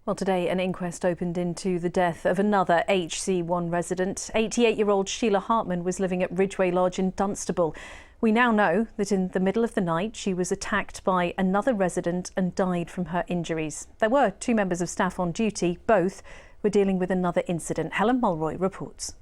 Well, today an inquest opened into the death of another HC1 resident. 88-year-old Sheila Hartman was living at Ridgeway Lodge in Dunstable. We now know that in the middle of the night she was attacked by another resident and died from her injuries. There were two members of staff on duty. Both were dealing with another incident. Helen Mulroy reports.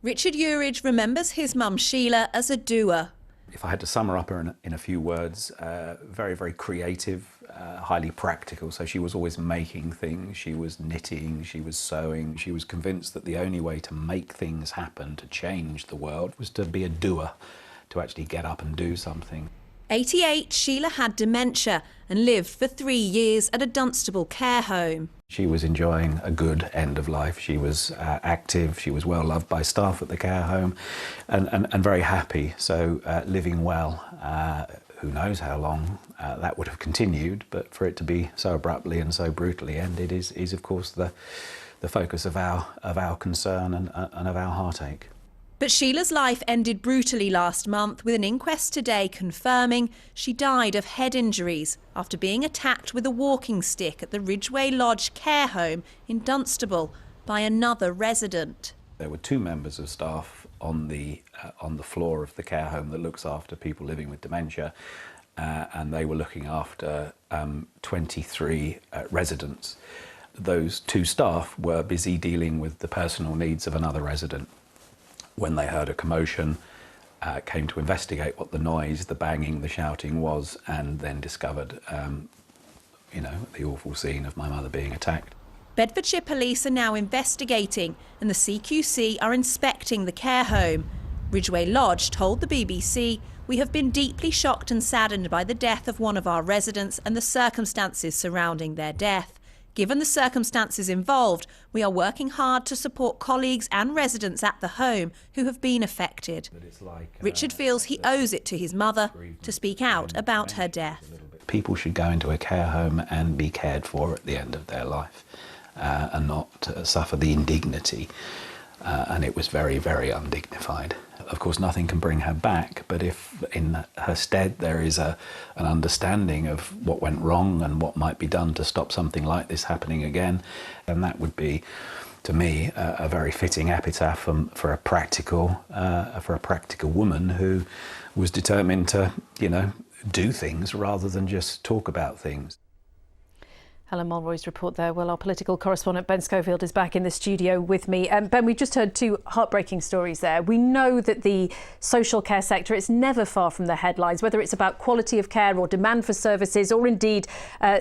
Richard Uridge remembers his mum Sheila as a doer. If I had to sum her up in a few words, very, very creative, highly practical. So she was always making things, she was knitting, she was sewing. She was convinced that the only way to make things happen, to change the world, was to be a doer, to actually get up and do something. 88, Sheila had dementia and lived for 3 years at a Dunstable care home. She was enjoying a good end of life. She was active, she was well loved by staff at the care home and very happy, so living well. Who knows how long that would have continued, but for it to be so abruptly and so brutally ended is of course the focus of our concern and of our heartache. But Sheila's life ended brutally last month, with an inquest today confirming she died of head injuries after being attacked with a walking stick at the Ridgeway Lodge care home in Dunstable by another resident. There were two members of staff on the floor of the care home that looks after people living with dementia, and they were looking after 23 residents. Those two staff were busy dealing with the personal needs of another resident when they heard a commotion, came to investigate what the noise, the banging, the shouting was, and then discovered, the awful scene of my mother being attacked. Bedfordshire Police are now investigating, and the CQC are inspecting the care home. Ridgeway Lodge told the BBC, "We have been deeply shocked and saddened by the death of one of our residents and the circumstances surrounding their death. Given the circumstances involved, we are working hard to support colleagues and residents at the home who have been affected." Richard feels he owes it to his mother to speak out about her death. People should go into a care home and be cared for at the end of their life and not suffer the indignity. And it was very, very undignified. Of course, nothing can bring her back, but if in her stead there is an understanding of what went wrong and what might be done to stop something like this happening again, then that would be, to me, a very fitting epitaph for a practical woman who was determined to, do things rather than just talk about things. Helen Mulroy's report there. Well, our political correspondent Ben Schofield is back in the studio with me. Ben, we've just heard two heartbreaking stories there. We know that the social care sector is never far from the headlines, whether it's about quality of care or demand for services or indeed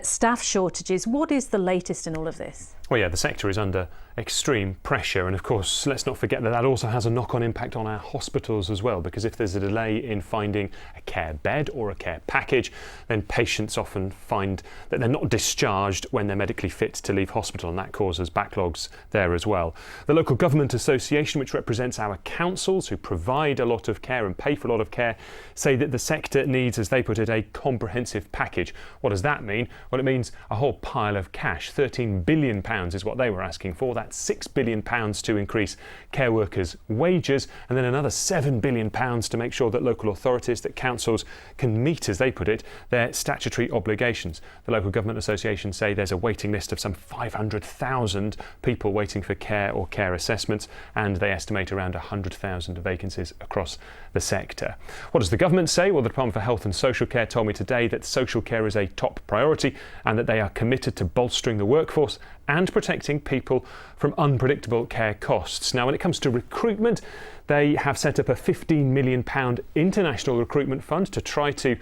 staff shortages. What is the latest in all of this? Well, yeah, the sector is under extreme pressure, and of course let's not forget that also has a knock-on impact on our hospitals as well, because if there's a delay in finding a care bed or a care package, then patients often find that they're not discharged when they're medically fit to leave hospital, and that causes backlogs there as well. The Local Government Association, which represents our councils who provide a lot of care and pay for a lot of care, say that the sector needs, as they put it, a comprehensive package. What does that mean? Well, it means a whole pile of cash. £13 billion is what they were asking for. That's £6 billion to increase care workers' wages, and then another £7 billion to make sure that local authorities, that councils can meet, as they put it, their statutory obligations. The Local Government Association say there's a waiting list of some 500,000 people waiting for care or care assessments, and they estimate around 100,000 vacancies across the sector. What does the government say? Well, the Department for Health and Social Care told me today that social care is a top priority and that they are committed to bolstering the workforce and protecting people from unpredictable care costs. Now, when it comes to recruitment, they have set up a £15 million international recruitment fund to try to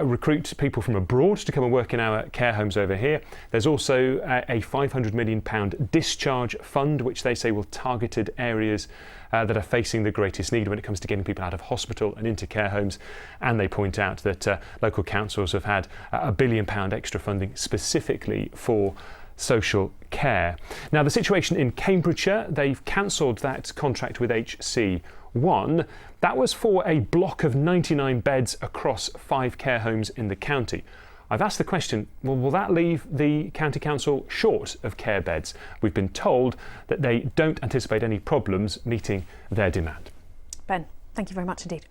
recruit people from abroad to come and work in our care homes over here. There's also a £500 million discharge fund, which they say will targeted areas that are facing the greatest need when it comes to getting people out of hospital and into care homes. And they point out that local councils have had £1 billion extra funding specifically for social care. Now, the situation in Cambridgeshire, they've cancelled that contract with HC1. That was for a block of 99 beds across 5 care homes in the county. I've asked the question, well, will that leave the county council short of care beds? We've been told that they don't anticipate any problems meeting their demand. Ben, thank you very much indeed.